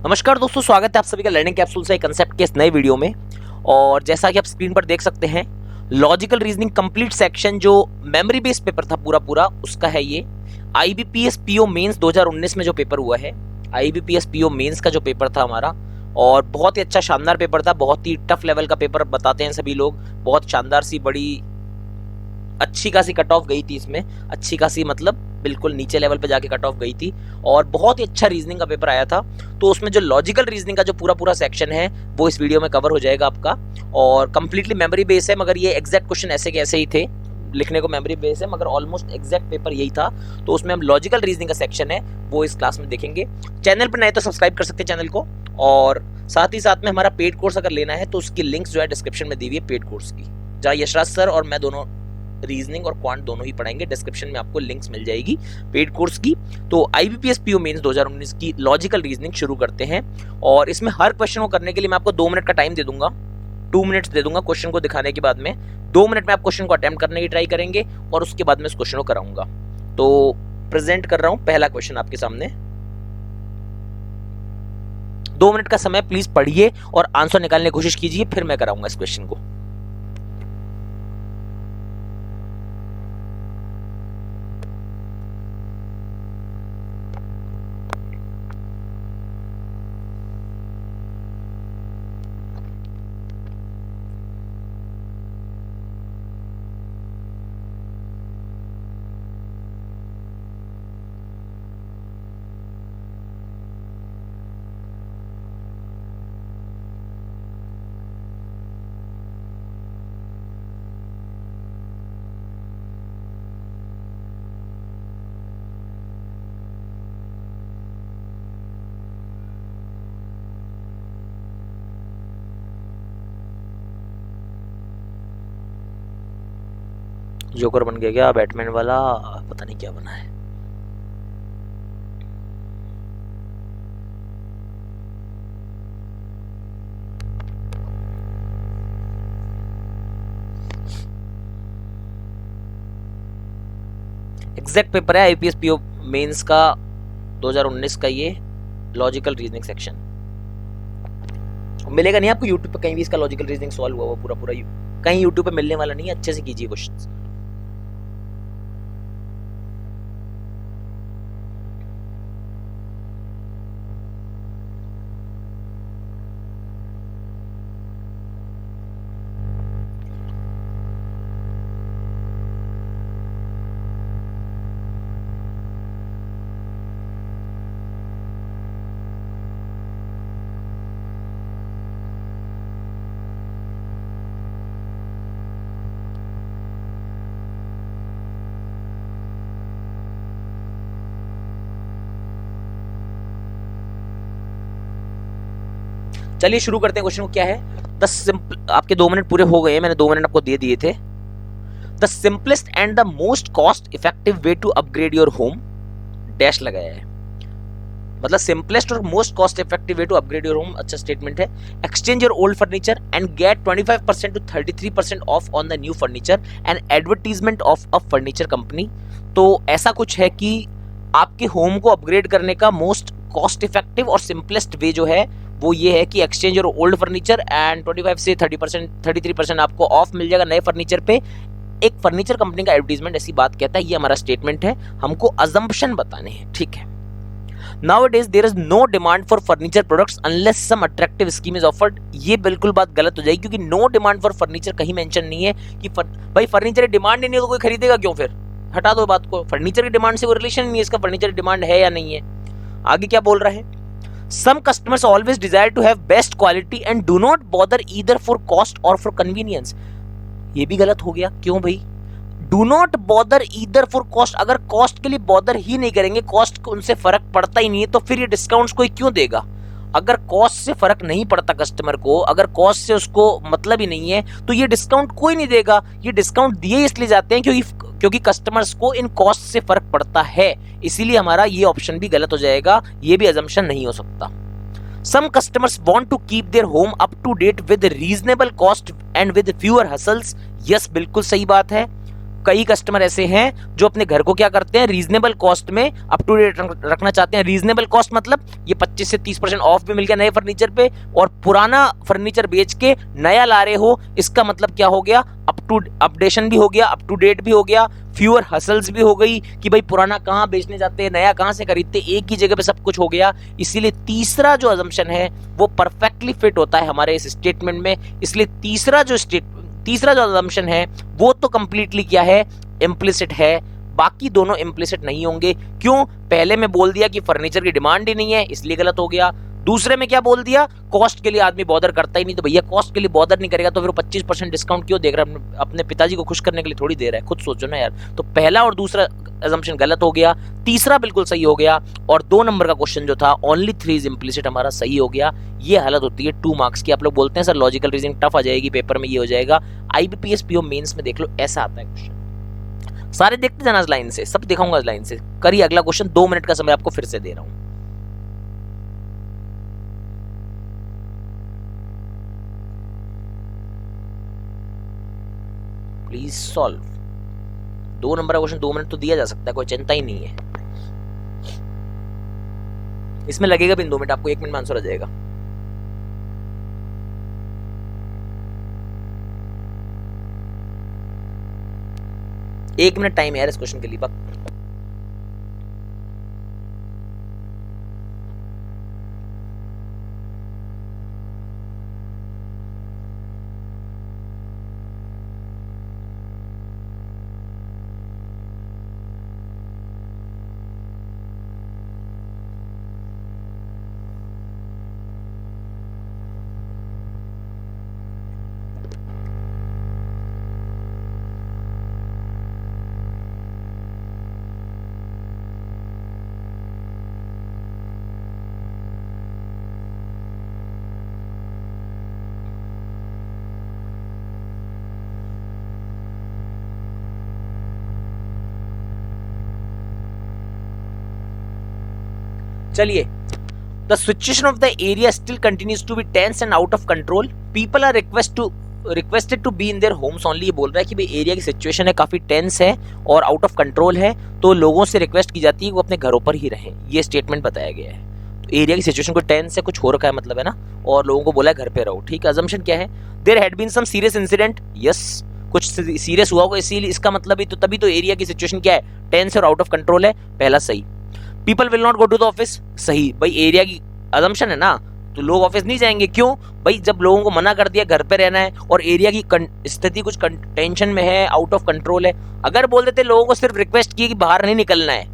नमस्कार दोस्तों, स्वागत है आप सभी का लर्निंग कैप्सूल से कंसेप्ट के इस नए वीडियो में। और जैसा कि आप स्क्रीन पर देख सकते हैं, लॉजिकल रीजनिंग कंप्लीट सेक्शन जो मेमोरी बेस्ड पेपर था पूरा उसका है ये। आईबीपीएस पीओ मेंस 2019 में जो पेपर हुआ है, आईबीपीएस पीओ मेंस का जो पेपर था हमारा, और बहुत ही अच्छा शानदार पेपर था। बहुत ही टफ लेवल का पेपर बताते हैं सभी लोग। बहुत शानदार सी बड़ी अच्छी खासी कट ऑफ गई थी इसमें, अच्छी खासी मतलब बिल्कुल नीचे लेवल पे जाके कट ऑफ गई थी। और बहुत ही अच्छा रीजनिंग का पेपर आया था। तो उसमें जो लॉजिकल रीजनिंग का जो पूरा सेक्शन है वो इस वीडियो में कवर हो जाएगा आपका। और कंप्लीटली मेमोरी बेस है, मगर ये एग्जैक्ट क्वेश्चन ऐसे के ऐसे ही थे। लिखने को मेमोरी बेस है मगर ऑलमोस्ट एग्जैक्ट पेपर यही था। तो उसमें हम लॉजिकल रीजनिंग का सेक्शन है वो इस क्लास में देखेंगे। चैनल पर नए तो सब्सक्राइब कर सकते हैं चैनल को, और साथ ही साथ में हमारा पेड कोर्स अगर लेना है तो उसकी लिंक्स जो है डिस्क्रिप्शन में दी हुई है पेड कोर्स की, जहाँ यशराज सर और मैं दोनों रीजनिंग और क्वांट दोनों ही पढ़ाएंगे। डिस्क्रिप्शन में आपको लिंक्स मिल जाएगी पेड कोर्स की। तो आईबीपीएस पीओ मेंस 2019 की लॉजिकल रीजनिंग शुरू करते हैं। और इसमें हर क्वेश्चन को करने के लिए मैं आपको 2 मिनट का टाइम दे दूंगा, 2 मिनट्स दे दूंगा क्वेश्चन को दिखाने के बाद में। 2 मिनट में आप क्वेश्चन को अटेम्प्ट करने की ट्राई करेंगे और उसके बाद में इस क्वेश्चन को कराऊंगा। तो प्रेजेंट कर रहा हूं पहला क्वेश्चन आपके सामने। 2 मिनट का समय, प्लीज पढ़िए और आंसर निकालने की कोशिश कीजिए, फिर मैं कराऊंगा इस क्वेश्चन को। जोकर बन गया क्या बैटमैन वाला? पता नहीं क्या बना है। एग्जैक्ट पेपर है आईपीएस पीओ मेंस का 2019 का ये लॉजिकल रीजनिंग सेक्शन। मिलेगा नहीं आपको यूट्यूब पे कहीं भी इसका लॉजिकल रीजनिंग सॉल्व हुआ पूरा कहीं यूट्यूब पे मिलने वाला नहीं है। अच्छे से कीजिए क्वेश्चंस। चलिए शुरू करते हैं। क्वेश्चन को क्या है, द सिंपल, आपके 2 मिनट पूरे हो गए हैं, मैंने 2 मिनट आपको दे दिए थे। The simplest and the most cost effective way to upgrade your home, dash लगाया है, मतलब सिंपलेस्ट और most cost effective way to upgrade your home. अच्छा स्टेटमेंट है। Exchange your old furniture and get 25% to 33% off on the new furniture and advertisement of a furniture company. तो ऐसा कुछ है कि आपके होम को अपग्रेड करने का मोस्ट कॉस्ट इफेक्टिव और सिंपलेस्ट वे जो है वो ये है कि एक्सचेंज और ओल्ड फर्नीचर एंड 25 से 30%, 33% आपको ऑफ मिल जाएगा नए फर्नीचर पे। एक फर्नीचर कंपनी का एडवर्टीजमेंट ऐसी बात कहता है। ये हमारा स्टेटमेंट है, हमको अजम्पशन बताने हैं, ठीक है। Nowadays there is no demand for furniture products unless some attractive scheme is offered। ये बिल्कुल बात गलत हो जाएगी, क्योंकि नो डिमांड फॉर फर्नीचर कहीं मेंशन नहीं है कि भाई फर्नीचर की डिमांड ही नहीं है तो कोई खरीदेगा क्यों? फिर हटा दो बात को, फर्नीचर की डिमांड से कोई रिलेशन नहीं है इसका, फर्नीचर की डिमांड है या नहीं है। आगे क्या बोल रहा है, some customers always desire to have best quality and do not bother either for cost or for convenience। ये भी गलत हो गया, क्यों भाई? Do not bother either for cost, अगर कॉस्ट के लिए बॉदर ही नहीं करेंगे, कॉस्ट उनसे फर्क पड़ता ही नहीं है, तो फिर ये डिस्काउंट्स कोई क्यों देगा? अगर कॉस्ट से फर्क नहीं पड़ता कस्टमर को, अगर कॉस्ट से उसको मतलब ही नहीं है, तो ये डिस्काउंट कोई नहीं देगा। ये डिस्काउंट दिए इसलिए जाते हैं क्योंकि कस्टमर्स को इन कॉस्ट से फर्क पड़ता है। इसीलिए हमारा ये ऑप्शन भी गलत हो जाएगा, ये भी अजम्पशन नहीं हो सकता। Some customers want to keep their home up to date with reasonable cost and with fewer hassles। Yes, बिल्कुल सही बात है। कई कस्टमर ऐसे हैं जो अपने घर को क्या करते हैं, रीजनेबल कॉस्ट में अप टू डेट रखना चाहते हैं। रीजनेबल कॉस्ट मतलब ये 25 से 30% ऑफ भी मिल गया नए फर्नीचर पे, और पुराना फर्नीचर बेच के नया ला रहे हो, इसका मतलब क्या हो गया, अपडेशन भी हो गया, अप टू डेट भी हो गया, फ्यूअर हसल्स भी हो गई कि भाई पुराना कहाँ बेचने जाते हैं, नया कहाँ से खरीदते, एक ही जगह पे सब कुछ हो गया। इसीलिए तीसरा जो अजम्पशन है वो परफेक्टली फिट होता है हमारे इस स्टेटमेंट में। इसलिए तीसरा जो अजम्पशन है वो तो कंप्लीटली क्या है, इम्प्लिसिट है। बाकी दोनों इम्प्लिसिट नहीं होंगे। क्यों? पहले में बोल दिया कि फर्नीचर की डिमांड ही नहीं है, इसलिए गलत हो गया। दूसरे में क्या बोल दिया, कॉस्ट के लिए आदमी बॉदर करता ही नहीं, तो भैया कॉस्ट के लिए बॉदर नहीं करेगा तो फिर 25% डिस्काउंट क्यों देख रहा है, अपने पिताजी को खुश करने के लिए थोड़ी दे रहा है, खुद सोचो ना यार। तो पहला और दूसरा अजम्पशन गलत हो गया, तीसरा बिल्कुल सही हो गया, और 2 नंबर का क्वेश्चन जो था ओनली 3 इज इम्प्लिसिट हमारा सही हो गया। ये हालत होती है 2 मार्क्स की। आप लोग बोलते हैं सर लॉजिकल रीजनिंग टफ आ जाएगी पेपर में, ये हो जाएगा, IBPS PO मेंस में देख लो ऐसा आता है क्वेश्चन। सारे देखते जाना लाइन से, सब दिखाऊंगा लाइन से। करिए अगला क्वेश्चन, 2 मिनट का समय आपको फिर से दे रहा हूं। Please solve. 2 नंबर का क्वेश्चन 2 मिनट तो दिया जा सकता है, कोई चिंता ही नहीं है। इसमें लगेगा भी 2 मिनट, आपको 1 मिनट में आंसर आ जाएगा। एक मिनट टाइम है यार इस क्वेश्चन के लिए बस। चलिए, the situation of the area still continues to be tense and out of control. People are requested to be in their homes only। ये बोल रहा है कि भाई एरिया की सिचुएशन है काफी टेंस है और आउट ऑफ कंट्रोल है, तो लोगों से रिक्वेस्ट की जाती है कि वो अपने घरों पर ही रहें। ये स्टेटमेंट बताया गया है। तो एरिया की सिचुएशन को टेंस है, कुछ हो रखा है मतलब है ना, और लोगों को बोला है घर पे रहो। ठीक है, अजम्पशन क्या है, there had been some serious incident. Yes, कुछ सीरियस हुआ होगा, इसीलिए इसका मतलब ही तो तभी तो एरिया की सिचुएशन क्या है, टेंस और आउट ऑफ कंट्रोल है। पहला सही। People will not go to the office, सही। भाई एरिया की अजम्पशन है ना, तो लोग ऑफिस नहीं जाएंगे। क्यों? भाई जब लोगों को मना कर दिया घर पे रहना है और एरिया की स्थिति कुछ टेंशन में है, आउट ऑफ कंट्रोल है, अगर बोल देते लोगों को सिर्फ रिक्वेस्ट की कि बाहर नहीं निकलना है,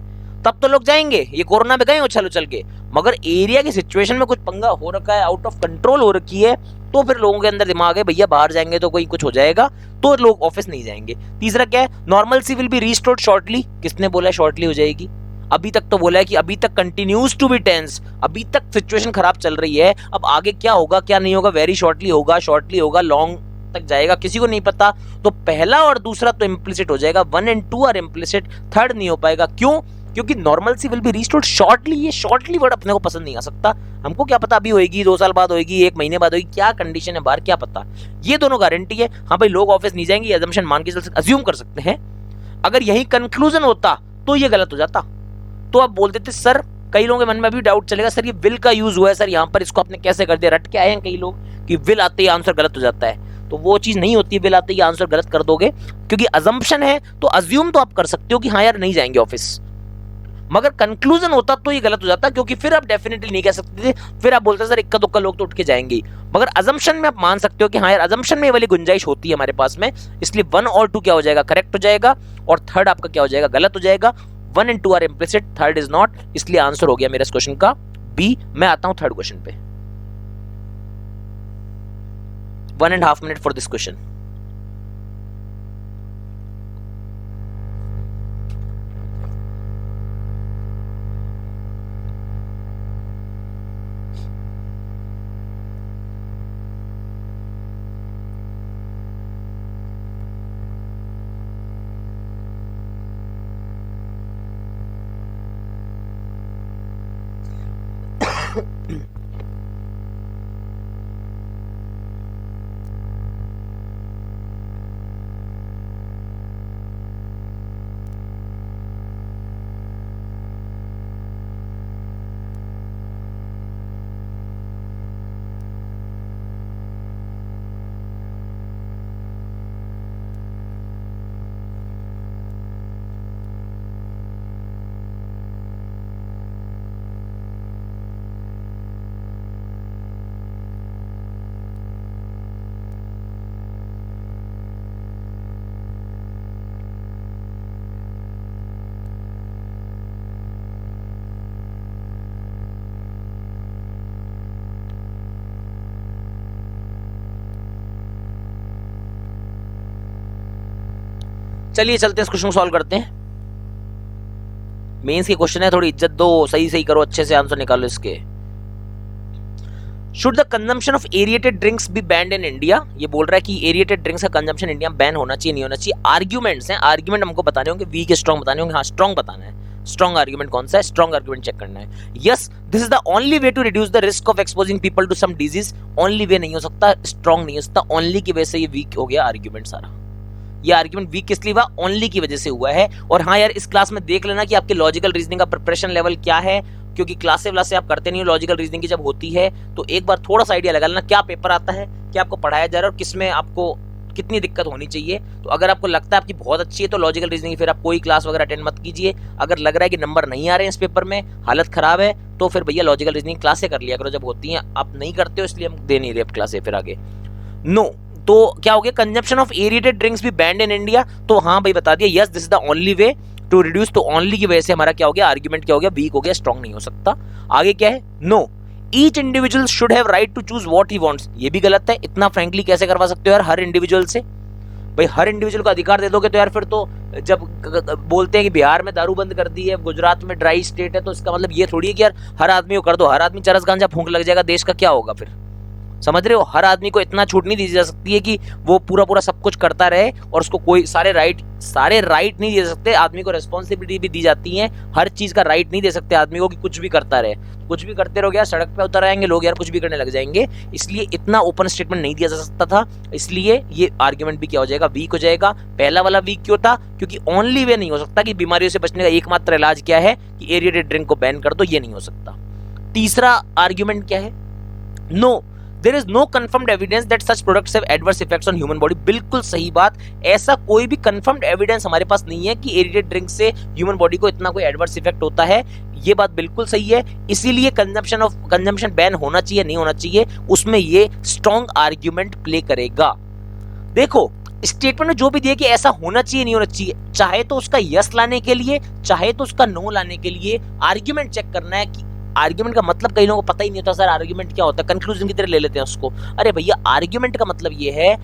तब तो लोग जाएंगे। ये कोरोना में गए उछल उछल के, मगर एरिया की सिचुएशन में कुछ पंगा हो रखा है, आउट ऑफ कंट्रोल हो रखी है, तो फिर लोगों के अंदर दिमाग है भैया बाहर जाएंगे तो कोई कुछ हो जाएगा, तो लोग ऑफिस नहीं जाएंगे। तीसरा क्या है, normalcy will be restored shortly. किसने बोला शॉर्टली हो जाएगी? अभी तक तो बोला है कि अभी तक कंटिन्यूज टू बी टेंस, अभी तक सिचुएशन खराब चल रही है। अब आगे क्या होगा क्या नहीं होगा, वेरी शॉर्टली होगा, लॉन्ग तक जाएगा, किसी को नहीं पता। तो पहला और दूसरा तो इम्प्लिसिट हो जाएगा, 1 and 2 आर इम्प्लिसिट, थर्ड नहीं हो पाएगा। क्यों? क्योंकि normalcy will be restored shortly, ये शॉर्टली वर्ड अपने को पसंद नहीं आ सकता। हमको क्या पता अभी होएगी, 2 साल बाद होएगी, 1 महीने बाद होएगी, क्या कंडीशन है बाहर क्या पता। ये दोनों गारंटी है। हाँ भाई लोग ऑफिस नहीं जाएंगे, अजम्पशन मान के अज्यूम कर सकते हैं। अगर यही कंक्लूजन होता तो ये गलत हो जाता। तो आप बोल देते सर, कई लोगों के मन में भी डाउट चलेगा सर ये विल का यूज हुआ है सर यहाँ पर, इसको आपने कैसे कर दिया, रट के आए हैं कई लोग कि विल आते ही आंसर गलत हो जाता है। तो वो चीज नहीं होती, विल आते ही आंसर गलत कर दोगे, क्योंकि अजम्पशन है तो अज्यूम तो आप कर सकते हो कि हाँ यार नहीं जाएंगे ऑफिस, मगर कंक्लूजन होता तो ये गलत हो जाता, क्योंकि फिर आप डेफिनेटली नहीं कह सकते थे, फिर आप बोलते सर इक्का दुक्का लोग तो उठ के जाएंगे ही। मगर अजम्पशन में आप मान सकते हो कि हाँ यार अजम्पशन में ये वाली गुंजाइश होती है हमारे पास में, इसलिए 1 और 2 क्या हो जाएगा, करेक्ट हो जाएगा, और थर्ड आपका क्या हो जाएगा, गलत हो जाएगा। 1 and 2 are implicit, third is not, इसलिए आंसर हो गया मेरे इस क्वेश्चन का बी। मैं आता हूं थर्ड क्वेश्चन पे। 1.5 minute फॉर दिस क्वेश्चन। चलिए चलते हैं इस क्वेश्चन को सॉल्व करते हैं। मेंस के क्वेश्चन है, थोड़ी इज्जत दो, सही सही करो, अच्छे से आंसर निकालो इसके। Should the consumption of aerated drinks be banned in India? ये बोल रहा है कि एरिएटेड ड्रिंक्स का कंजम्पशन इंडिया में बैन होना चाहिए, नहीं होना चाहिए। आर्ग्यूमेंट्स हैं, आर्ग्यूमेंट हमको बताने होंगे, वीक स्ट्रॉन्ग बताने होंगे। हाँ, स्ट्रॉन्ग बताना है। स्ट्रॉन्ग आर्ग्यूमेंट कौन सा है? स्ट्रॉन्ग आर्ग्यूमेंट चेक करना है। Yes, this is the only way to reduce the risk of exposing people to some disease. Only way नहीं हो सकता, स्ट्रॉन्ग नहीं हो सकता, ओनली की वजह से ये वीक हो गया आर्ग्यूमेंट सारा। ये आर्ग्यूमेंट वीक किस लिए हुआ? ओनली की वजह से हुआ है। और हाँ यार, इस क्लास में देख लेना कि आपके लॉजिकल रीजनिंग का प्रिपरेशन लेवल क्या है, क्योंकि क्लासे व्लासे आप करते नहीं हो। लॉजिकल रीजनिंग की जब होती है तो एक बार थोड़ा सा आइडिया लगा लेना क्या पेपर आता है, क्या आपको पढ़ाया जा रहा है और किसमें आपको कितनी दिक्कत होनी चाहिए। तो अगर आपको लगता है आपकी बहुत अच्छी है तो लॉजिकल रीजनिंग फिर आप कोई क्लास वगैरह अटेंड मत कीजिए। अगर लग रहा है कि नंबर नहीं आ रहे हैं इस पेपर में, हालत खराब है, तो फिर भैया लॉजिकल रीजनिंग क्लासे कर लिया करो जब होती हैं। आप नहीं करते हो इसलिए हम दे नहीं रहे क्लासे फिर आगे। नो, तो क्या हो गया? कंजम्पशन ऑफ एरिएटेड ड्रिंक्स भी बैंड इन इंडिया। तो हाँ भाई बता दिया, yes this is the only way to reduce. तो ओनली की वजह से हमारा क्या हो गया? आर्ग्यूमेंट क्या हो गया? वीक हो गया, स्ट्रॉन्ग नहीं हो सकता। आगे क्या है? No, each individual should have right to choose what he wants. ये भी गलत है। इतना फ्रैंकली कैसे करवा सकते हो यार हर इंडिविजुअल से? भाई हर इंडिविजुअल को अधिकार दे दोगे तो यार फिर तो जब बोलते हैं कि बिहार में दारू बंद कर दी है, गुजरात में ड्राई स्टेट है, तो इसका मतलब ये थोड़ी है कि यार हर आदमी को कर दो। हर आदमी चरस गांजा फूंक लग जाएगा, देश का क्या होगा फिर? समझ रहे हो? हर आदमी को इतना छूट नहीं दी जा सकती है कि वो पूरा पूरा सब कुछ करता रहे और उसको कोई सारे राइट नहीं दे सकते। आदमी को रिस्पॉन्सिबिलिटी भी दी जाती है। हर चीज का राइट नहीं दे सकते आदमी को कि कुछ भी करता रहे। कुछ भी करते रहोगे यार, सड़क पे उतर आएंगे लोग यार, कुछ भी करने लग जाएंगे। इसलिए इतना ओपन स्टेटमेंट नहीं दिया जा सकता था। इसलिए ये आर्ग्यूमेंट भी क्या हो जाएगा? वीक हो जाएगा। पहला वाला वीक क्यों था? क्योंकि ओनली वे नहीं हो सकता कि बीमारियों से बचने का एकमात्र इलाज क्या है कि एरिएटेड ड्रिंक को बैन कर दो, ये नहीं हो सकता। तीसरा आर्ग्यूमेंट क्या है? No, there is no confirmed evidence that such products have adverse effects on human body. बिल्कुल सही बात। ऐसा कोई भी कंफर्म्ड एविडेंस हमारे पास नहीं है कि एरिएटेड ड्रिंक से ह्यूमन बॉडी को इतना कोई एडवर्स इफेक्ट होता है। ये बात बिल्कुल सही है। इसीलिए कंजम्पशन बैन होना चाहिए, नहीं होना चाहिए, उसमें ये स्ट्रॉन्ग आर्ग्यूमेंट प्ले करेगा। देखो स्टेटमेंट में जो भी दिया कि ऐसा होना चाहिए, नहीं होना चाहिए, चाहे तो उसका यस लाने के लिए, चाहे तो उसका नो लाने के लिए आर्ग्यूमेंट चेक करना है कि आर्ग्यूमेंट का मतलब कई लोगों को पता ही नहीं होता। सर आर्ग्यूमेंट क्या होता है? कंक्लूजन की तरह ले लेते हैं उसको। अरे भैया आर्ग्यूमेंट का मतलब ये है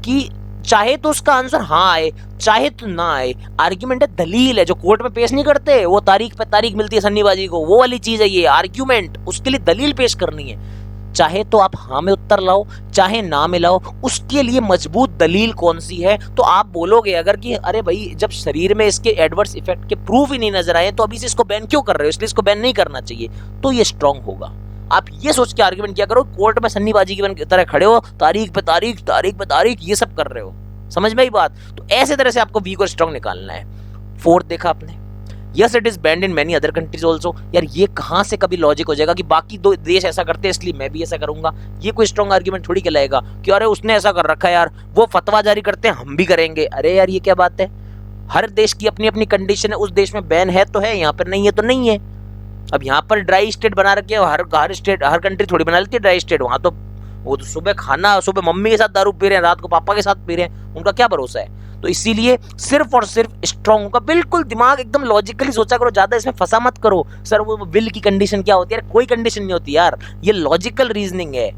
कि चाहे तो उसका आंसर हाँ आए, चाहे तो ना आए। आर्ग्यूमेंट है, दलील है, जो कोर्ट में पेश नहीं करते, वो तारीख पे तारीख मिलती है सन्नीबाजी को, वो वाली चीज है ये आर्ग्यूमेंट। उसके लिए दलील पेश करनी है। चाहे तो आप हाँ में उत्तर लाओ, चाहे ना में लाओ, उसके लिए मजबूत दलील कौन सी है। तो आप बोलोगे अगर कि अरे भाई जब शरीर में इसके एडवर्स इफेक्ट के प्रूफ ही नहीं नजर आए तो अभी से इसको बैन क्यों कर रहे हो, इसलिए इसको बैन नहीं करना चाहिए, तो ये स्ट्रांग होगा। आप ये सोच के आर्ग्यूमेंट क्या करो, कोर्ट में सन्नीबाजी की तरह खड़े हो, तारीख पे तारीख, तारीख पे तारीख, ये सब कर रहे हो। समझ में आई बात? तो ऐसे तरह से आपको वीक और स्ट्रांग निकालना है। फोर्थ देखा आपने, yes it is band in many other countries also. यार ये कहां से कभी लॉजिक हो जाएगा कि बाकी दो देश ऐसा करते हैं इसलिए मैं भी ऐसा करूंगा? ये कोई स्ट्रॉन्ग आर्ग्यूमेंट थोड़ी कहलाएगा कि अरे उसने ऐसा कर रखा है यार, वो फतवा जारी करते हैं हम भी करेंगे। अरे यार ये क्या बात है? हर देश की अपनी अपनी कंडीशन है। उस देश में बैन है तो है, यहाँ पर नहीं है तो नहीं है। अब यहाँ पर ड्राई स्टेट बना रखे हैं, हर स्टेट हर कंट्री थोड़ी बना लेती है ड्राई स्टेट। वहां तो वो तो सुबह खाना, सुबह मम्मी के साथ दारू पी रहे हैं, रात को पापा के साथ पी रहे हैं, उनका क्या भरोसा है? तो इसीलिए सिर्फ और सिर्फ स्ट्रॉन्ग होगा। बिल्कुल दिमाग एकदम लॉजिकली सोचा करो, ज्यादा इसमें फंसा मत करो। सर वो विल की कंडीशन क्या होती है? यार कोई कंडीशन नहीं होती यार, ये लॉजिकल रीजनिंग है।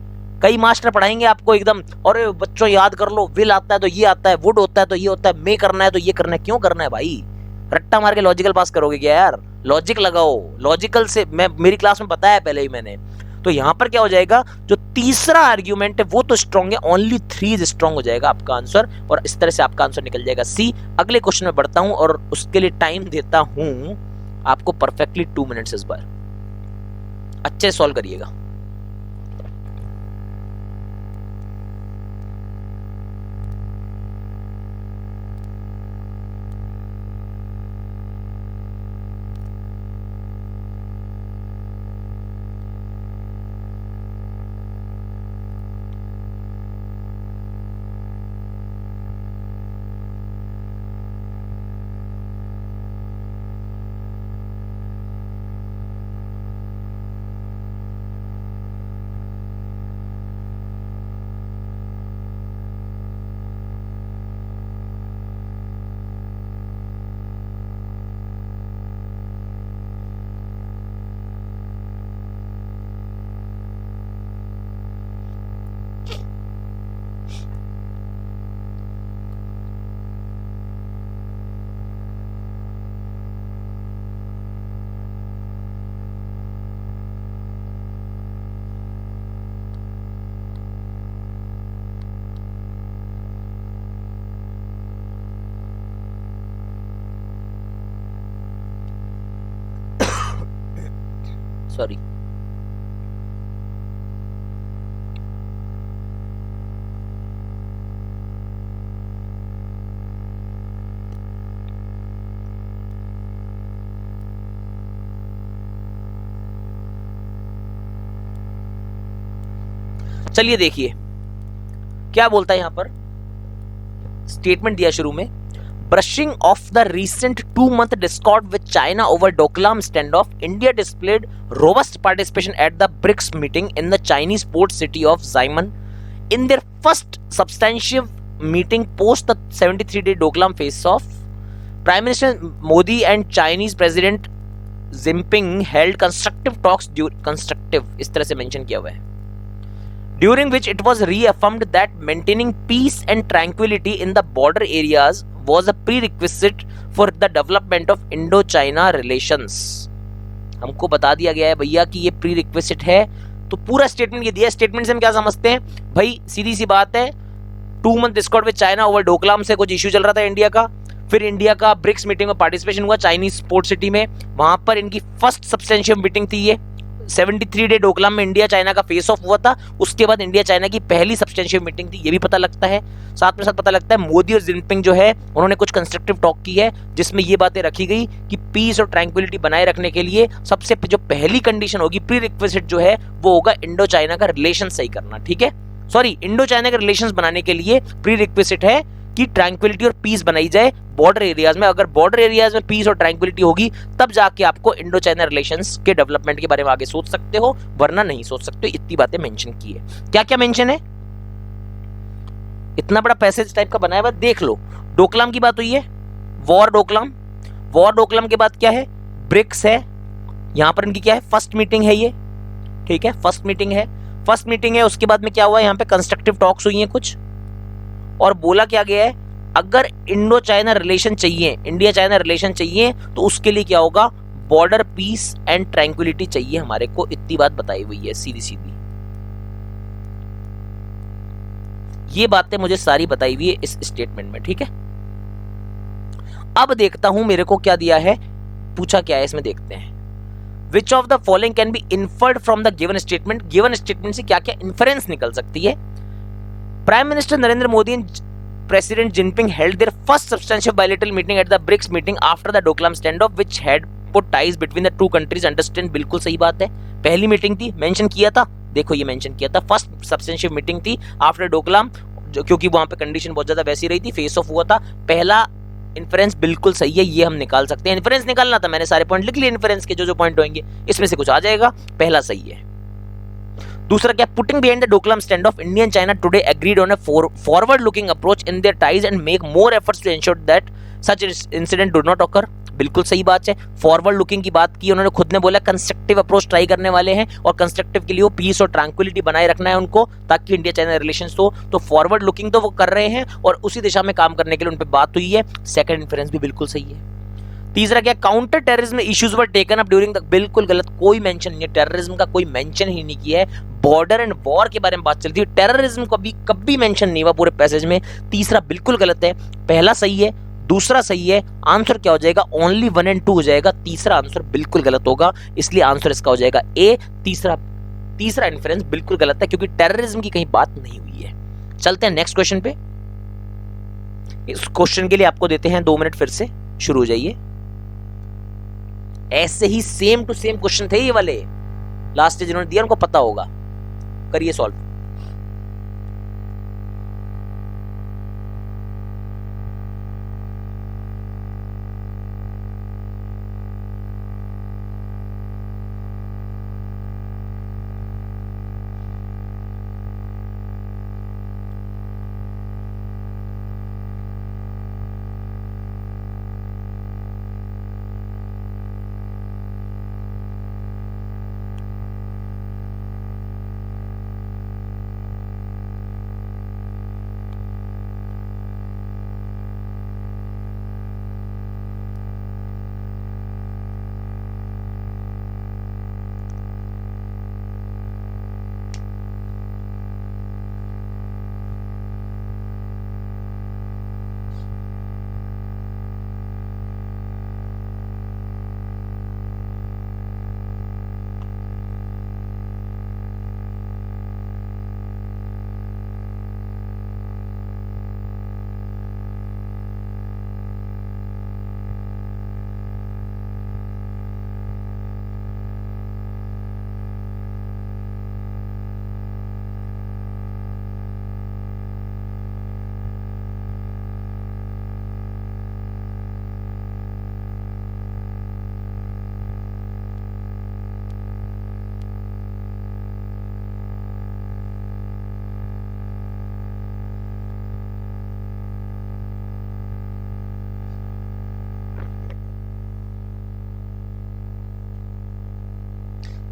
कई मास्टर पढ़ाएंगे आपको एकदम, और बच्चों याद कर लो, विल आता है तो ये आता है, वुड होता है तो ये होता है, मे करना है तो ये करना है। क्यों करना है भाई? रट्टा मार के लॉजिकल पास करोगे क्या यार? लॉजिक लगाओ। लॉजिकल से मैं मेरी क्लास में बताया पहले ही मैंने। तो यहां पर क्या हो जाएगा, जो तीसरा आर्ग्यूमेंट है वो तो स्ट्रॉन्ग है, ओनली 3 इज स्ट्रॉन्ग हो जाएगा आपका आंसर, और इस तरह से आपका आंसर निकल जाएगा सी। अगले क्वेश्चन में बढ़ता हूं और उसके लिए टाइम देता हूं आपको परफेक्टली 2 मिनट्स। इस बार अच्छे सॉल्व करिएगा। सॉरी। चलिए देखिए क्या बोलता है यहां पर, स्टेटमेंट दिया शुरू में, brushing of the recent 2-month discord with China over Doklam standoff, India displayed robust participation at the BRICS meeting in the Chinese port city of Xiamen in their first substantive meeting post the 73-day Doklam face-off. Prime Minister Modi and Chinese President Jinping held constructive talks constructive इस तरह से mention किया हुआ है, during which it was reaffirmed that maintaining peace and tranquility in the border areas was a prerequisite for the development of Indo-China relations. हमको बता दिया गया है भैया कि ये प्रीरिक्विजिट है, तो पूरा स्टेटमेंट ये दिया। स्टेटमेंट से हम क्या समझते हैं भाई, सीधी सी बात है, 2-month Discord with China over Doklam से कुछ इश्यू चल रहा था इंडिया का, फिर इंडिया का ब्रिक्स मीटिंग में पार्टिसिपेशन हुआ चाइनीज पोर्ट सिटी में, वहां पर इनकी फर्स्ट सब्सटेंशियल मीटिंग थी ये, 73 डे डोकलाम में इंडिया चाइना का फेस ऑफ हुआ था, उसके बाद इंडिया चाइना की पहली सब्सटेंशियल मीटिंग थी, ये भी पता लगता है। साथ में साथ पता लगता है मोदी और जिनपिंग जो है उन्होंने कुछ कंस्ट्रक्टिव टॉक की है, जिसमें ये बातें रखी गई कि पीस और ट्रैंक्विलिटी बनाए रखने के लिए सबसे जो पहली कंडीशन होगी, प्री रिक्विजिट जो है वो होगा इंडो चाइना का रिलेशन सही करना, ठीक है। सॉरी, इंडो चाइना के रिलेशंस बनाने के लिए प्री रिक्विजिट है कि ट्रैंक्विलिटी और पीस बनाई जाए बॉर्डर एरियाज में। अगर बॉर्डर एरियाज में पीस और ट्रैंक्विलिटी होगी तब जाके आपको इंडो चाइना रिलेशंस के डेवलपमेंट के बारे में आगे सोच सकते हो, वरना नहीं सोच सकते। इतनी बातें मेंशन की है। क्या क्या मेंशन है, इतना बड़ा पैसेज टाइप का बनाया हुआ, देख लो। डोकलाम की बात हुई है, वॉर डोकलाम, वॉर डोकलाम के बाद क्या है, ब्रिक्स है, यहां पर इनकी क्या है, फर्स्ट मीटिंग है ये, ठीक है, फर्स्ट मीटिंग है, फर्स्ट मीटिंग है। उसके बाद में क्या हुआ, यहां पे कंस्ट्रक्टिव टॉक्स हुई हैं कुछ, और बोला क्या गया है, अगर इंडो चाइना रिलेशन चाहिए, इंडिया चाइना रिलेशन चाहिए, तो उसके लिए क्या होगा, बॉर्डर पीस एंड ट्रैंक्विलिटी चाहिए हमारे को। इतनी बात बताई हुई है सीधी सीधी, ये बातें मुझे सारी बताई हुई है इस स्टेटमेंट में, ठीक है। अब देखता हूं मेरे को क्या दिया है, पूछा क्या है इसमें, देखते हैं। Which of the following can be inferred from the given statement? Given statement से क्या क्या इन्फरेंस निकल सकती है। Prime minister Narendra Modi and president Jinping held their first substantial bilateral meeting at the BRICS meeting after the Doklam standoff, which had put ties between the two countries understand। बिल्कुल सही बात है, पहली मीटिंग थी, मेंशन किया था, देखो ये मेंशन किया था, फर्स्ट सब्सटेंशियल मीटिंग थी आफ्टर डोकलाम, क्योंकि वहां पे कंडीशन बहुत ज्यादा वैसी रही थी, फेस ऑफ हुआ था। पहला इन्फरेंस बिल्कुल सही है, ये हम निकाल सकते हैं। इन्फरेंस निकालना था, मैंने सारे पॉइंट लिख लिए इन्फरेंस के, जो जो पॉइंट होंगे इसमें से कुछ आ जाएगा, पहला सही है। दूसरा क्या, putting behind the Doklam standoff, India and China today agreed on a forward looking approach in their ties and make more efforts to ensure that such incident do not occur. बिल्कुल सही बात है, फॉरवर्ड लुकिंग की बात की उन्होंने, खुद ने बोला कंस्ट्रक्टिव अप्रोच ट्राई करने वाले हैं, और कंस्ट्रक्टिव के लिए वो पीस और ट्रैंक्विलिटी बनाए रखना है उनको, ताकि इंडिया चाइना रिलेशंस हो। तो फॉरवर्ड लुकिंग तो वो कर रहे हैं और उसी दिशा में काम करने के लिए उन पे बात हुई है। सेकंड इन्फ्रेंस भी बिल्कुल सही है। तीसरा क्या, counter terrorism issues were taken up during the, बिल्कुल गलत, कोई मेंशन नहीं है, टेररिज्म का कोई मेंशन ही नहीं किया है। बॉर्डर एंड वॉर के बारे में बात चलती है, टेररिज्म को कभी मेंशन नहीं हुआ पूरे पैसेज में। तीसरा बिल्कुल गलत है, पहला सही है, दूसरा सही है। आंसर क्या हो जाएगा, ओनली 1 और 2 हो जाएगा, तीसरा आंसर बिल्कुल गलत होगा, इसलिए आंसर इसका हो जाएगा ए। तीसरा इन्फ्रेंस बिल्कुल गलत है, क्योंकि टेररिज्म की कहीं बात नहीं हुई है। चलते हैं नेक्स्ट क्वेश्चन पे। इस क्वेश्चन के लिए आपको देते हैं 2 मिनट, फिर से शुरू हो जाइए। ऐसे ही सेम टू सेम क्वेश्चन थे ये वाले, लास्ट जिन्होंने दिया उनको पता होगा, करिए सॉल्व।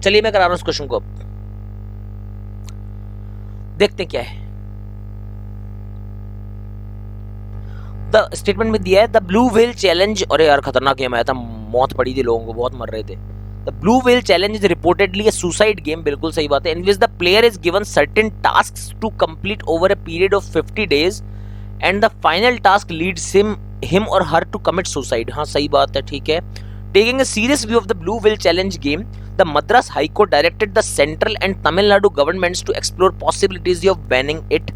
चलिए मैं करा रहा हूं इस क्वेश्चन को, अब देखते हैं क्या है। द स्टेटमेंट में दिया है द ब्लू व्हेल चैलेंज, और यार खतरनाक गेम आया था, मौत पड़ी थी, लोगों को बहुत मर रहे थे। The blue whale challenge is reportedly a suicide game, बिल्कुल सही बात है, in which the player is given certain tasks to complete over a period of 50 days and the final task leads him or her to commit suicide. हाँ सही बात है, ठीक है। Taking a serious view of the blue whale challenge game, the Madras high court directed the central and Tamil Nadu governments to explore possibilities of banning it.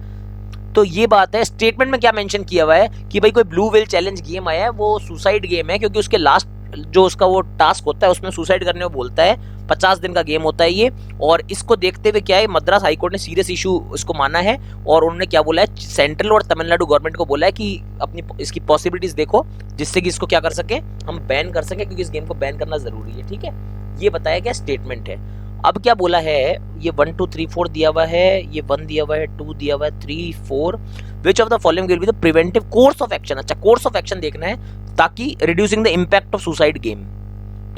तो ये बात है, स्टेटमेंट में क्या मेंशन किया हुआ है कि भाई कोई ब्लू व्हेल चैलेंज गेम आया है, वो सुसाइड गेम है, क्योंकि उसके लास्ट जो उसका वो टास्क होता है उसमें सुसाइड करने को बोलता है। 50 दिन का गेम होता है ये, और इसको देखते हुए क्या है, मद्रास हाईकोर्ट ने सीरियस इशू इसको माना है, और उन्होंने क्या बोला है, सेंट्रल और तमिलनाडु गवर्नमेंट को बोला है कि अपनी इसकी पॉसिबिलिटीज देखो, जिससे कि इसको क्या कर सके, हम बैन कर सके, क्योंकि इस गेम को बैन करना जरूरी है। ठीक है, ये बताया गया स्टेटमेंट है। अब क्या बोला है, ये 1 2 3 4 दिया हुआ है, ये 1 दिया हुआ है, 2 दिया हुआ है, 3 4, which of the following will be the preventive course of action. अच्छा, कोर्स ऑफ एक्शन देखना है ताकि reducing the impact of suicide game,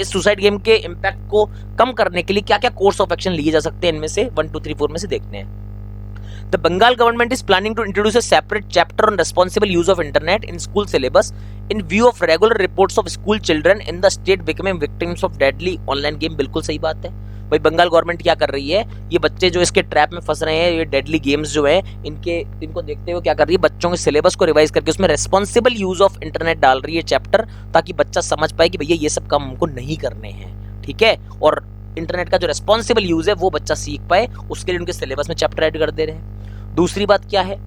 इस सुसाइड गेम के इम्पैक्ट को कम करने के लिए क्या क्या कोर्स ऑफ एक्शन लिए जा सकते हैं, इनमें से 1 2 3 4 में से देखते हैं। The Bengal government is planning to introduce a separate chapter on responsible use of internet in school syllabus in view of regular reports of school children in the state becoming victims of deadly online game। बिल्कुल सही बात है भाई, Bengal government क्या कर रही है, ये बच्चे जो इसके ट्रैप में फंस रहे हैं, ये डेडली गेम्स जो हैं, इनको देखते हुए क्या कर रही है, बच्चों के सिलेबस को रिवाइज करके उसमें रेस्पॉन्सिबल यूज ऑफ इंटरनेट डाल रही है चैप्टर, ताकि बच्चा समझ पाए कि भैया ये सब काम हमको नहीं करने हैं। ठीक है, और इंटरनेट का जो रेस्पॉन्सिबल यूज है वो बच्चा सीख पाए, उसके लिए उनके सिलेबस में चैप्टर ऐड कर दे रहे हैं। दूसरी बात क्या है,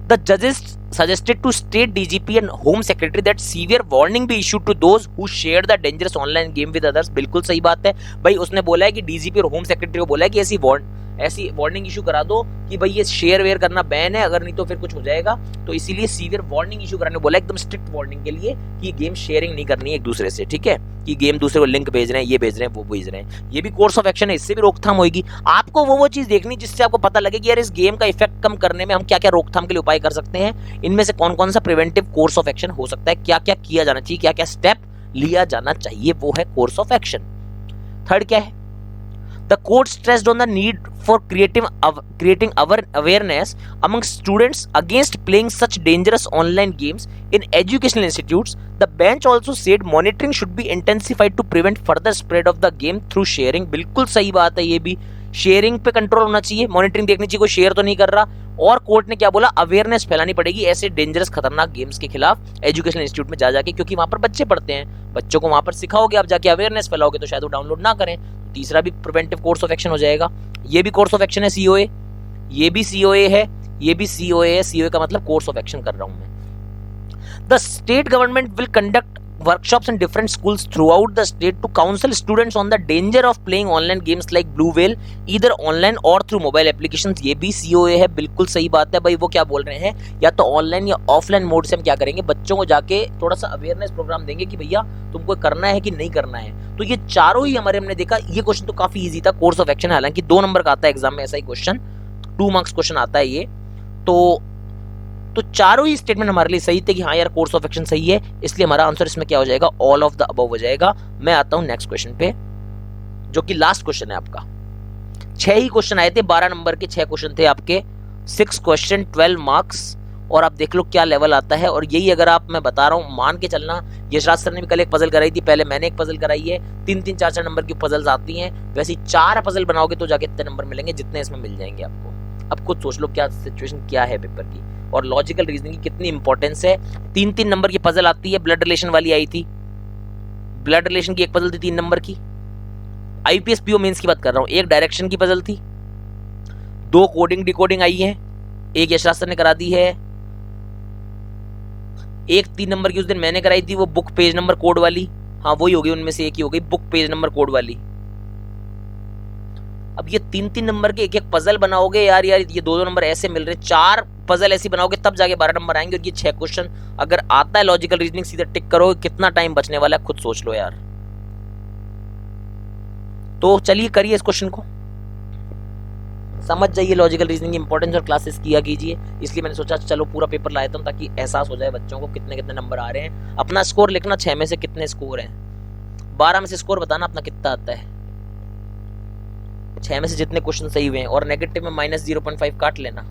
द जजेस suggested to state DGP and Home Secretary that severe warning be issued to those who share the dangerous online game with others। बिल्कुल सही बात है भाई, उसने बोला है कि डीजीपी और होम सेक्रेटरी को बोला है कि ऐसी वार्निंग इशू करा दो कि भाई ये शेयर वेयर करना बैन है, अगर नहीं तो फिर कुछ हो जाएगा, तो इसीलिए सीवियर वार्निंग इशू कराने बोला, एकदम स्ट्रिक्ट वार्निंग के लिए कि ये गेम शेयरिंग नहीं करनी है एक दूसरे से। ठीक है, कि गेम दूसरे को लिंक भेज रहे हैं, ये भेज रहे हैं, वो भेज रहे हैं, ये भी कोर्स ऑफ एक्शन है, इससे भी रोकथाम होगी। आपको वो चीज देखनी जिससे आपको पता लगे कि यार इस गेम का इफेक्ट कम करने में हम क्या क्या रोकथाम के लिए उपाय कर सकते हैं, इनमें से कौन कौन सा प्रिवेंटिव कोर्स ऑफ एक्शन हो सकता है, क्या क्या किया जाना चाहिए, क्या क्या स्टेप लिया जाना चाहिए, वो है कोर्स ऑफ एक्शन। थर्ड क्या है, the court stressed on the need for creating awareness among students against playing such dangerous online games in educational institutes। The bench also said monitoring should be intensified to prevent further spread of the game through sharing। बिल्कुल सही बात है, ये भी sharing पे control होना चाहिए, monitoring देखनी चाहिए कोई शेयर तो नहीं कर रहा। और कोर्ट ने क्या बोला, अवेयरनेस फैलानी पड़ेगी ऐसे डेंजरस खतरनाक गेम्स के खिलाफ एजुकेशनल इंस्टीट्यूट में जा जाके, क्योंकि वहां पर बच्चे पढ़ते हैं, बच्चों को वहां पर सिखाओगे, आप जाके अवेयरनेस फैलाओगे तो शायद वो डाउनलोड ना करें। तीसरा भी प्रिवेंटिव कोर्स ऑफ एक्शन हो जाएगा, ये भी कोर्स ऑफ एक्शन है, सीओए, ये भी सीओए है, ये भी सीओए है, सीओए का मतलब कोर्स ऑफ एक्शन कर रहा हूं मैं। The state government will conduct workshops in different schools throughout the state to counsel students on the danger of playing online games like Blue Whale either online or through mobile applications। ये भी COA है, बिल्कुल सही बात है भाई। वो क्या बोल रहे हैं, या तो ऑनलाइन या ऑफलाइन मोड से हम क्या करेंगे, बच्चों को जाके थोड़ा सा अवेयरनेस प्रोग्राम देंगे कि भैया तुमको करना है कि नहीं करना है। तो ये चारों ही हमारे हमने देखा, ये क्वेश्चन तो काफी ईजी था, कोर्स ऑफ एक्शन, हालांकि 2 नंबर का आता है एग्जाम में ऐसा ही क्वेश्चन, 2 मार्क्स क्वेश्चन आता है ये। तो चारों ही स्टेटमेंट हमारे लिए सही थे कि हाँ यार कोर्स ऑफ एक्शन सही है, इसलिए हमारा आंसर इसमें क्या हो जाएगा, ऑल ऑफ द अबव हो जाएगा। मैं आता हूं नेक्स्ट क्वेश्चन पे, जो कि लास्ट क्वेश्चन है आपका। 6 ही क्वेश्चन आए थे, 12 नंबर के 6 क्वेश्चन थे आपके, 6 क्वेश्चन 12 मार्क्स, और आप देख लो क्या लेवल आता है। और यही अगर आप, मैं बता रहा हूँ, मान के चलना, यशराज सर ने भी कल एक पजल कराई थी, पहले मैंने एक पजल कराई है, 3-3 4-4 नंबर की पजल्स आती हैं, वैसे 4 पजल बनाओगे तो जाके इतने नंबर मिलेंगे जितने इसमें मिल जाएंगे आपको। अब खुद सोच लो क्या सिचुएशन क्या है पेपर की, और लॉजिकल रीजनिंग की कितनी इंपॉर्टेंस है। 3-3 नंबर की पजल आती है, ब्लड रिलेशन वाली आई थी, ब्लड रिलेशन की एक पजल थी 3 नंबर की, आईपीएस पीओ मेंस की बात कर रहा हूं, एक डायरेक्शन की पजल थी, 2 कोडिंग डिकोडिंग आई है, एक यशराज सर ने करा दी है, एक 3 नंबर की उस दिन मैंने कराई थी, वो बुक पेज नंबर कोड वाली, हाँ वही होगी, उनमें से एक ही हो गई, बुक पेज नंबर कोड वाली। अब ये 3-3 नंबर के एक पजल बनाओगे यार ये 2-2 नंबर ऐसे मिल रहे, 4 पजल ऐसी बनाओगे तब जाके 12 नंबर आएंगे। और ये 6 क्वेश्चन अगर आता है लॉजिकल रीजनिंग सीधा टिक करो, कितना टाइम बचने वाला है खुद सोच लो यार। तो चलिए करिए इस क्वेश्चन को, समझ जाइए लॉजिकल रीजनिंग की इंपॉर्टेंस और क्लासेस किया कीजिए। इसलिए मैंने सोचा चलो पूरा पेपर लाया था ताकि एहसास हो जाए बच्चों को कितने कितने नंबर आ रहे हैं। अपना स्कोर लिखना, 6 में से कितने स्कोर हैं, 12 में से स्कोर बताना अपना कितना आता है। 6 में से जितने क्वेश्चन सही हुए हैं और नेगेटिव में -0.5 काट लेना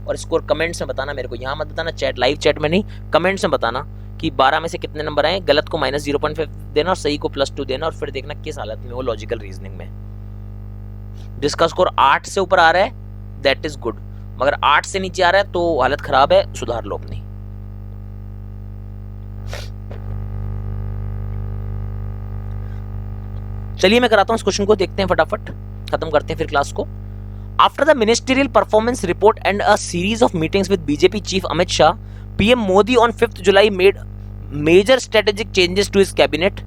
और स्कोर कमेंट्स में बताना मेरे को, यहाँ मत बताना चैट लाइव चैट में नहीं, कमेंट्स में बताना कि 12 में से कितने नंबर आए। गलत को -0.5 देना और सही को +2 देना और फिर देखना किस हालत में वो लॉजिकल रीजनिंग में। जिसका स्कोर 8 से ऊपर आ रहा है दैट इज गुड, मगर 8 से नीचे आ रहा है तो हालत खराब है, सुधार लो अपनी। चलिए मैं कराता हूं इस क्वेश्चन को, देखते हैं फटाफट, खत्म करते हैं फिर क्लास को। After the ministerial performance report and a series of meetings with BJP chief Amit Shah, PM Modi on 5th July made major strategic changes to his cabinet.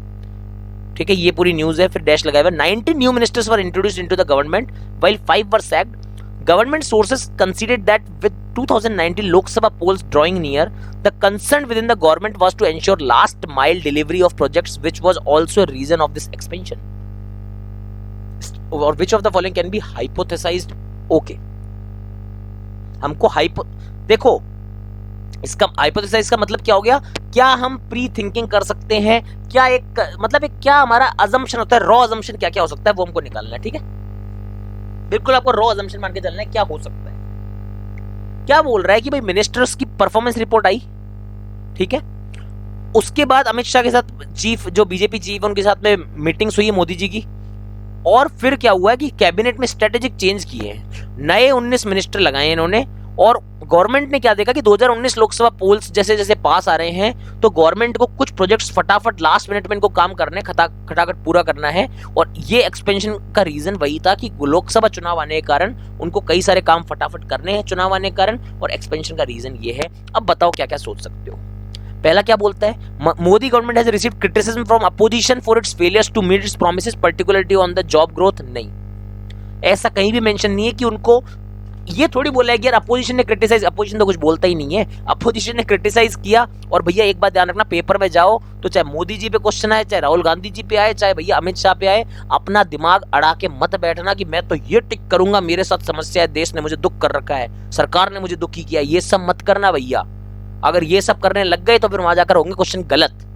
ठीक है, ये पूरी न्यूज है, फिर डैश लगाया हुआ। 19 new ministers were introduced into the government while 5 were sacked. Government sources considered that with 2019 Lok Sabha polls drawing near, the concern within the government was to ensure last mile delivery of projects, which was also a reason of this expansion. Or which of the following can be hypothesized? Okay, हमको देखो इसका hypothesised का मतलब क्या हो गया, क्या हम प्री थिंकिंग कर सकते हैं, क्या एक मतलब एक क्या हमारा अजम्पशन होता है, रॉ अजम्पशन क्या क्या हो सकता है वो हमको निकालना है। ठीक है, बिल्कुल आपको रॉ अजम्पशन मान के चलना है क्या हो सकता है। क्या बोल रहा है कि भाई मिनिस्टर्स की परफॉर्मेंस रिपोर्ट आई, ठीक है, उसके बाद अमित शाह के साथ चीफ जो बीजेपी चीफ उनके साथ में मीटिंग्स हुई है मोदी जी की, और फिर क्या हुआ है कि कैबिनेट में स्ट्रेटेजिक चेंज किए हैं, नए 19 मिनिस्टर लगाए इन्होंने, और गवर्नमेंट ने क्या देखा कि 2019 लोकसभा पोल्स जैसे जैसे पास आ रहे हैं तो गवर्नमेंट को कुछ प्रोजेक्ट्स फटाफट लास्ट मिनट में इनको काम करने खटाखट पूरा करना है। और ये एक्सपेंशन का रीजन वही था कि लोकसभा चुनाव आने के कारण उनको कई सारे काम फटाफट करने हैं चुनाव आने के कारण, और एक्सपेंशन का रीजन ये है। अब बताओ क्या क्या सोच सकते हो। पहला क्या बोलता है, Modi government has received criticism from opposition for its failures to meet its promises particularly on the job growth. नहीं, ऐसा कहीं भी मेंशन नहीं है कि उनको ये थोड़ी बोला है कि यार अपोजिशन ने क्रिटिसाइज, अपोजिशन तो कुछ बोलता ही नहीं है, अपोजिशन ने क्रिटिसाइज किया। और भैया एक बात ध्यान रखना, पेपर में जाओ तो चाहे मोदी जी पे क्वेश्चन आए, चाहे राहुल गांधी जी पे आए, चाहे भैया अमित शाह पे आए, अपना दिमाग अड़ा के मत बैठना कि मैं तो ये टिक करूंगा, मेरे साथ समस्या है, देश ने मुझे दुख कर रखा है, सरकार ने मुझे दुखी किया, ये सब मत करना भैया। अगर ये सब करने लग गए तो फिर वहां जाकर होंगे क्वेश्चन गलत।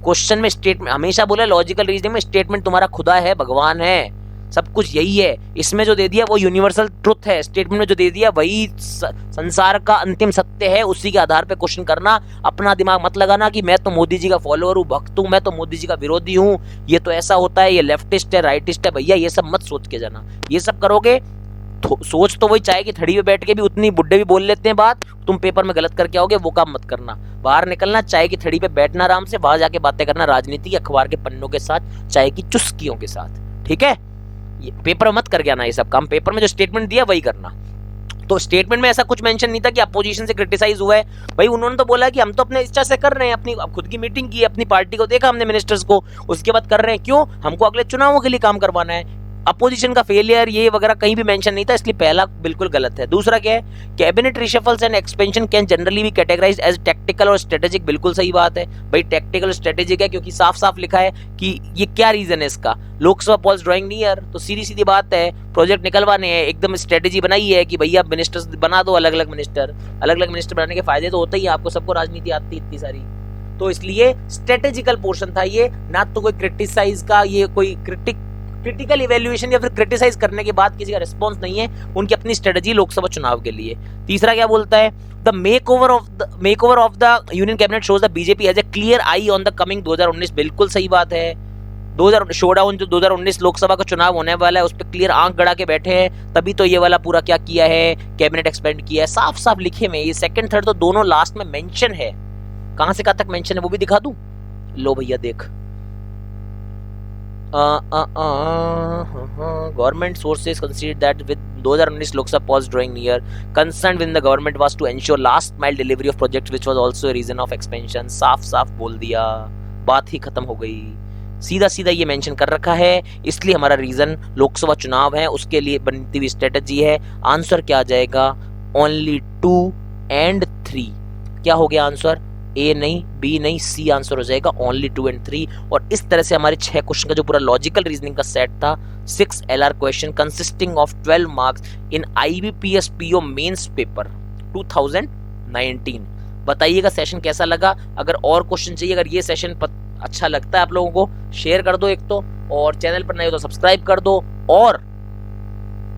क्वेश्चन में स्टेटमेंट हमेशा बोले, लॉजिकल रीजनिंग में स्टेटमेंट तुम्हारा खुदा है, भगवान है, सब कुछ यही है। इसमें जो दे दिया वो यूनिवर्सल ट्रुथ है, स्टेटमेंट में जो दे दिया वही संसार का अंतिम सत्य है, उसी के आधार पे क्वेश्चन करना। अपना दिमाग मत लगाना कि मैं तो मोदी जी का फॉलोअर हूँ, भक्त हूँ, मैं तो मोदी जी का विरोधी हूँ, ये तो ऐसा होता है, ये लेफ्टिस्ट है, राइटिस्ट है। भैया ये सब मत सोच के जाना, ये सब करोगे सोच तो वही चाहे कि थड़ी पे बैठ के भी उतनी बुड्ढे भी बोल लेते हैं बात, तुम पेपर में गलत करके आओगे, वो काम मत करना। बाहर निकलना, चाय की थड़ी पे बैठना आराम से, वहां जाके बातें करना राजनीति अखबार के पन्नों के साथ, चाय की चुस्कियों के साथ। ठीक है, ये पेपर में मत कर गया ना ये सब काम, पेपर में जो स्टेटमेंट दिया वही करना। तो स्टेटमेंट में ऐसा कुछ मेंशन नहीं था कि अपोजिशन से क्रिटिसाइज हुआ है। भाई उन्होंने तो बोला कि हम तो अपने इच्छा से कर रहे हैं, अपनी खुद की मीटिंग की, अपनी पार्टी को देखा हमने मिनिस्टर्स को, उसके बाद कर रहे हैं। क्यों? हमको अगले चुनावों के लिए काम करवाना है। अपोजिशन का फेलियर ये वगैरह कहीं भी मेंशन नहीं था, इसलिए पहला बिल्कुल गलत है। दूसरा क्या है, cabinet reshuffles and expansion can generally be categorized as tactical or strategic. बिल्कुल सही बात है भाई, टैक्टिकल स्ट्रेटेजिक है क्योंकि साफ साफ लिखा है कि ये क्या रीजन है इसका, लोकसभा पोल्स ड्राइंग नियर, तो सीधी सीधी बात है, प्रोजेक्ट निकलवाने हैं, एकदम स्ट्रेटेजी बनाई है कि भैया मिनिस्टर्स बना दो अलग अलग मिनिस्टर। अलग अलग मिनिस्टर बनाने के फायदे तो होते ही, आपको सबको राजनीति आती है इतनी सारी, तो इसलिए स्ट्रेटेजिकल पोर्शन था ये, ना तो कोई क्रिटिसाइज का, ये कोई क्रिटिकल इवैल्यूएशन या फिर क्रिटिसाइज करने के बाद किसी का रिस्पांस नहीं है, उनकी अपनी स्ट्रेटजी लोकसभा चुनाव के लिए। तीसरा क्या बोलता है, the makeover of the union cabinet shows the BJP has a clear I on the coming 2019। बिल्कुल सही बात है, 2000 शोडाउन जो 2019 लोकसभा का चुनाव होने वाला है उस पर क्लियर आंख गड़ा के बैठे हैं, तभी तो ये वाला पूरा क्या किया है, कैबिनेट एक्सपेंड किया है, साफ साफ लिखे में। ये सेकंड थर्ड तो दोनों लास्ट में मेंशन है, कहां से कहां तक मेंशन है वो भी दिखा दूं, लो भैया देख। Government sources considered that with 2019 Lok Sabha polls drawing near, concern within the government was to ensure last mile delivery of projects, which was also a reason of expansion। साफ साफ बोल दिया, बात ही खत्म हो गई, सीधा सीधा ये मेंशन कर रखा है, इसलिए हमारा रीजन लोकसभा चुनाव है, उसके लिए बनती हुई स्ट्रेटजी है। आंसर क्या आ जाएगा, ओनली 2 and 3। क्या हो गया आंसर, ए नहीं, बी नहीं, सी आंसर हो जाएगा, ओनली 2 and 3। और इस तरह से हमारे 6 क्वेश्चन का जो पूरा लॉजिकल रीजनिंग का सेट था, 6 LR question consisting of 12 marks in IBPS PO mains paper 2019। बताइएगा सेशन कैसा लगा, अगर और क्वेश्चन चाहिए, अगर ये सेशन अच्छा लगता है आप लोगों को, शेयर कर दो एक तो, और चैनल पर नए हो तो सब्सक्राइब कर दो, और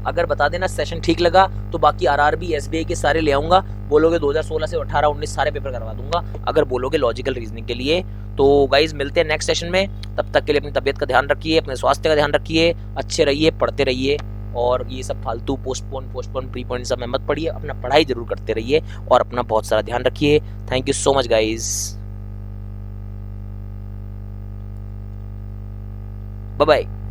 अगर बता देना सेशन ठीक लगा तो बाकी आरआरबी एसबीआई के सारे ले आऊंगा। बोलोगे 2016 से 18 19 सारे पेपर करवा दूंगा अगर बोलोगे लॉजिकल रीजनिंग के लिए। तो गाइज मिलते हैं नेक्स्ट सेशन में, तब तक के लिए अपनी तबियत का ध्यान रखिए, अपने स्वास्थ्य का ध्यान रखिए, अच्छे रहिए, पढ़ते रहिए, और ये सब फालतू पोस्टपोन प्री पॉइंट सब में मत पढ़िए, अपना पढ़ाई जरूर करते रहिए और अपना बहुत सारा ध्यान रखिए। Thank you so much guys, bye bye.